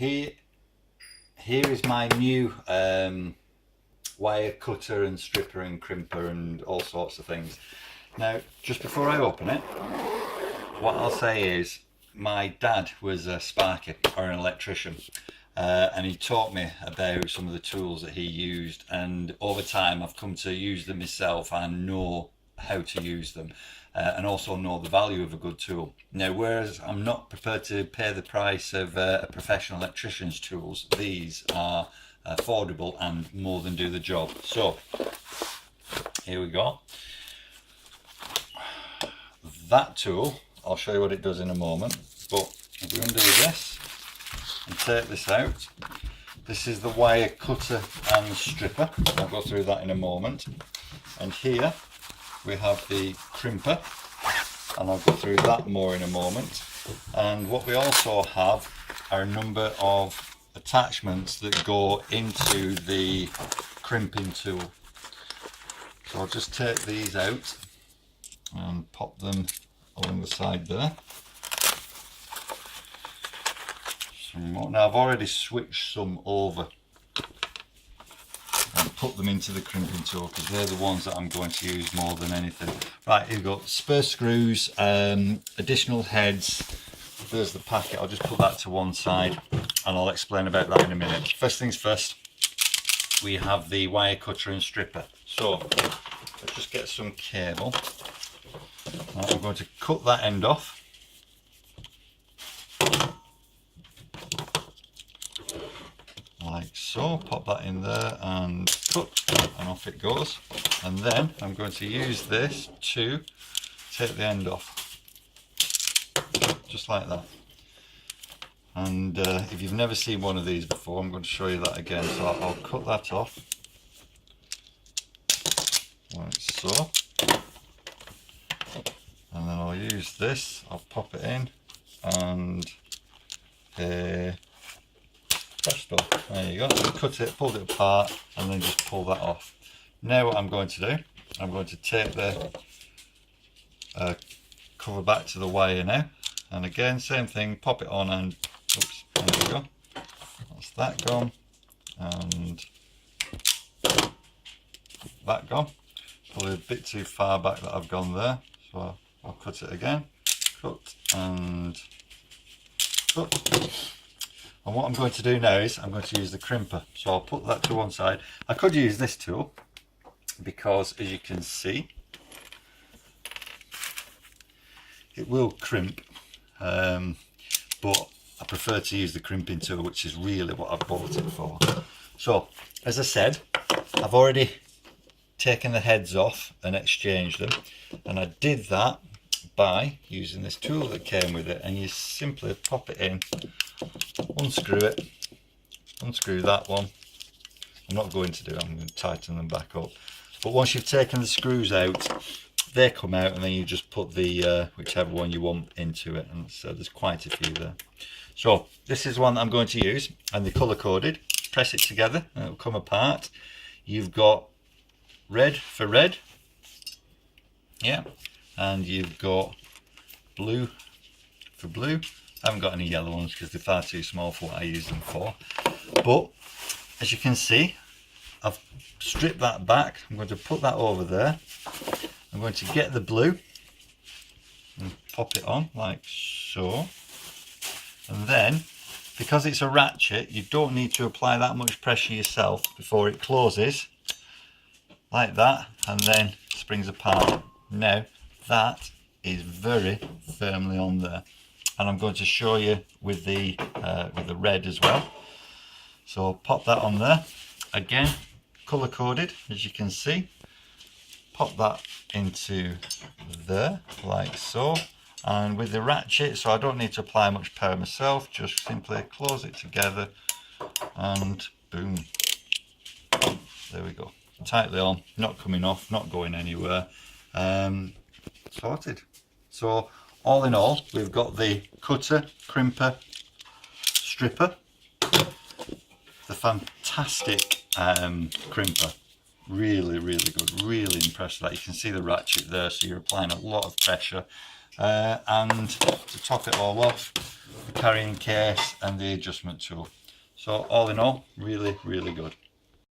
here is my new wire cutter and stripper and crimper and all sorts of things. Now, just before I open it, what I'll say is my dad was a sparky or an electrician, and he taught me about some of the tools that he used, and over time I've come to use them myself and know how to use them, and also know the value of a good tool. Now, whereas I'm not prepared to pay the price of a professional electrician's tools, these are affordable and more than do the job. So here we go. That tool, I'll show you what it does in a moment, but if we undo this and take this out, this is the wire cutter and stripper. I'll go through that in a moment. And here we have the crimper, and I'll go through that more in a moment. And what we also have are a number of attachments that go into the crimping tool. So I'll just take these out and pop them along the side there. Some more. Now I've already switched some over and put them into the crimping tool because they're the ones that I'm going to use more than anything. Right, here we go. Spur screws, additional heads. There's the packet. I'll just put that to one side and I'll explain about that in a minute. First things first, we have the wire cutter and stripper. So let's just get some cable. I'm going to cut that end off. Like so, pop that in there and cut, and off it goes. And then I'm going to use this to take the end off. Just like that. And if you've never seen one of these before, I'm going to show you that again. So I'll cut that off like so, and then I'll use this, I'll pop it in, and presto, there you go. So cut it, pulled it apart, and then just pull that off. Now what I'm going to do, I'm going to take the cover back to the wire now, and again same thing, pop it on, and oops, there we go, that's that gone, and that gone. Probably a bit too far back that I've gone there, so I'll cut it again, cut and cut. And what I'm going to do now is I'm going to use the crimper, so I'll put that to one side. I could use this tool because, as you can see, it will crimp, but I prefer to use the crimping tool, which is really what I've bought it for. So, as I said, I've already taken the heads off and exchanged them, and I did that by using this tool that came with it, and you simply pop it in, unscrew it, unscrew that one. I'm not going to do it, I'm going to tighten them back up. But once you've taken the screws out, they come out, and then you just put the whichever one you want into it, and so there's quite a few there. So this is one that I'm going to use, and they're colour coded. Press it together and it'll come apart. You've got red for red, yeah, and you've got blue for blue. I haven't got any yellow ones because they're far too small for what I use them for. But as you can see, I've stripped that back. I'm going to put that over there. I'm going to get the blue and pop it on like so. And then, because it's a ratchet, you don't need to apply that much pressure yourself before it closes. Like that, and then springs apart. Now that is very firmly on there, and I'm going to show you with the red as well. So pop that on there. Again, colour coded, as you can see. Pop that into there like so, and with the ratchet, so I don't need to apply much power myself, just simply close it together, and boom, there we go. Tightly on, not coming off, not going anywhere. Sorted. So all in all, we've got the cutter, crimper, stripper, the fantastic crimper, really good, really impressed with that. You can see the ratchet there, so you're applying a lot of pressure, and to top it all off, the carrying case and the adjustment tool. So all in all, really good.